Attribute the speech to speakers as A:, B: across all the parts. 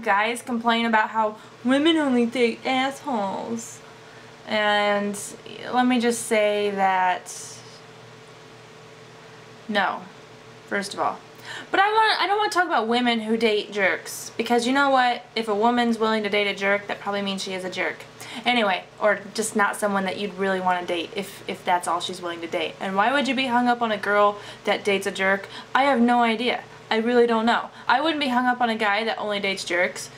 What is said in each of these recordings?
A: guys complain about how women only date assholes. And let me just say that no, first of all. But I don't want to talk about women who date jerks, because you know what? If a woman's willing to date a jerk, that probably means she is a jerk. Anyway, or just not someone that you'd really want to date if that's all she's willing to date. And why would you be hung up on a girl that dates a jerk? I have no idea. I really don't know. I wouldn't be hung up on a guy that only dates jerks,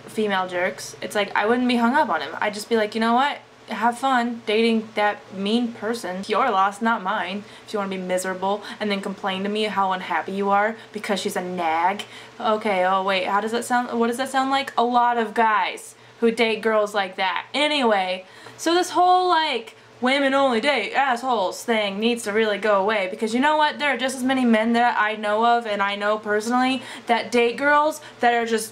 A: female jerks. It's like, I wouldn't be hung up on him. I'd just be like, you know what? Have fun dating that mean person. Your loss, not mine. If you want to be miserable and then complain to me how unhappy you are because she's a nag. Okay, oh wait, how does that sound? What does that sound like? A lot of guys who date girls like that. Anyway, so this whole like women only date assholes thing needs to really go away, because you know what? There are just as many men that I know of, and I know personally, that date girls that are just,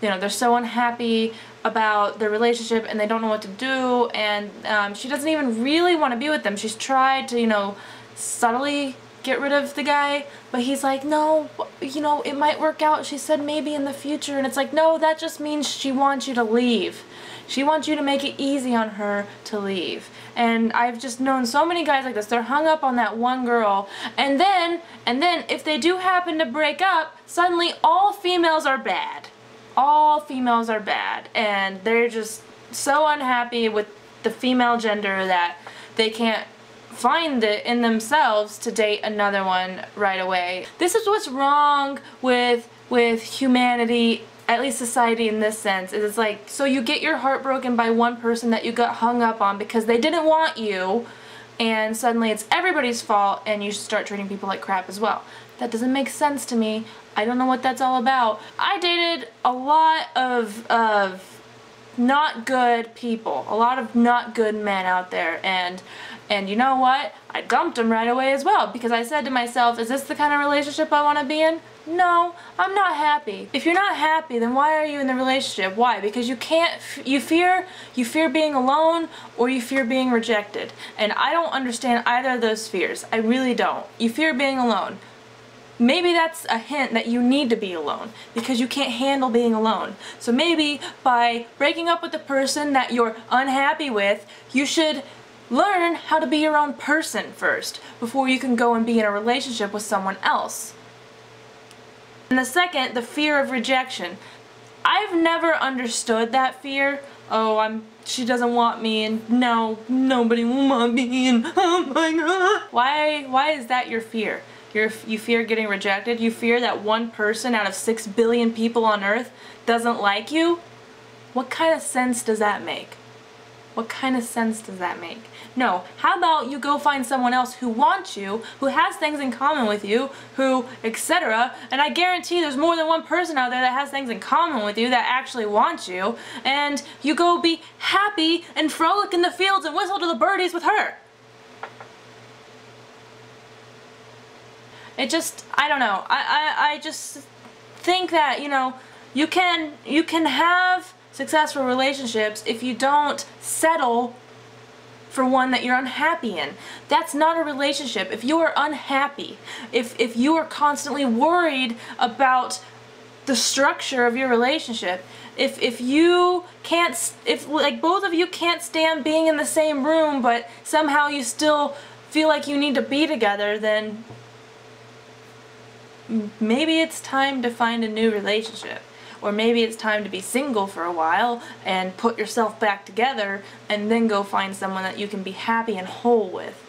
A: you know, they're so unhappy about their relationship and they don't know what to do, and she doesn't even really want to be with them. She's tried to, you know, subtly get rid of the guy, but he's like, no, you know, it might work out. She said maybe in the future, and it's like, no, that just means she wants you to leave. She wants you to make it easy on her to leave. And I've just known so many guys like this. They're hung up on that one girl, and then if they do happen to break up, suddenly all females are bad. All females are bad, and they're just so unhappy with the female gender that they can't find it in themselves to date another one right away. This is what's wrong with humanity, at least society in this sense. It's like, so you get your heart broken by one person that you got hung up on because they didn't want you, and suddenly it's everybody's fault and you start treating people like crap as well. That doesn't make sense to me. I don't know what that's all about. I dated a lot of not good people, a lot of not good men out there, and you know what? I dumped them right away as well, because I said to myself, is this the kind of relationship I want to be in? No, I'm not happy. If you're not happy, then why are you in the relationship? Why? Because you can't, you fear being alone, or you fear being rejected. And I don't understand either of those fears. I really don't. You fear being alone. Maybe that's a hint that you need to be alone, because you can't handle being alone. So maybe by breaking up with the person that you're unhappy with, you should learn how to be your own person first, before you can go and be in a relationship with someone else. And the second, the fear of rejection. I've never understood that fear. Oh, she doesn't want me, and no, nobody will want me, and oh my god. Why is that your fear? You fear getting rejected? You fear that one person out of 6 billion people on earth doesn't like you? What kind of sense does that make? What kind of sense does that make? No, how about you go find someone else who wants you, who has things in common with you, who, etc. And I guarantee there's more than one person out there that has things in common with you that actually wants you, and you go be happy and frolic in the fields and whistle to the birdies with her. It just, I don't know, I just think that, you know, you can have successful relationships if you don't settle for one that you're unhappy in. That's not a relationship. If you are unhappy, if you are constantly worried about the structure of your relationship, if you can't, if like both of you can't stand being in the same room, but somehow you still feel like you need to be together, then maybe it's time to find a new relationship. Or maybe it's time to be single for a while and put yourself back together and then go find someone that you can be happy and whole with.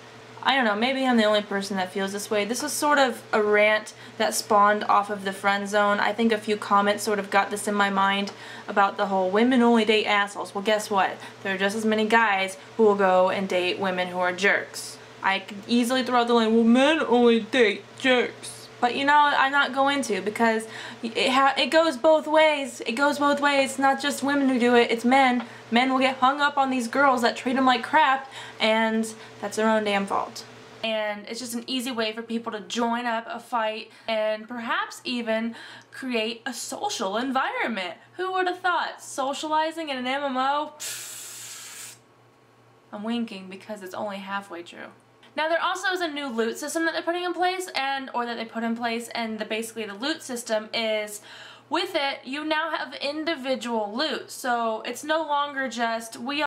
A: I don't know, maybe I'm the only person that feels this way. This was sort of a rant that spawned off of the friend zone. I think a few comments sort of got this in my mind about the whole women only date assholes. Well, guess what? There are just as many guys who will go and date women who are jerks. I could easily throw out the line, well, men only date jerks. But you know, I'm not going to, because it goes both ways. It goes both ways. It's not just women who do it, it's men. Men will get hung up on these girls that treat them like crap, and that's their own damn fault. And it's just an easy way for people to join up a fight and perhaps even create a social environment. Who would have thought? Socializing in an MMO? Pfft. I'm winking because it's only halfway true. Now there also is a new loot system that they're putting in place, basically the loot system is with it, you now have individual loot. So it's no longer just we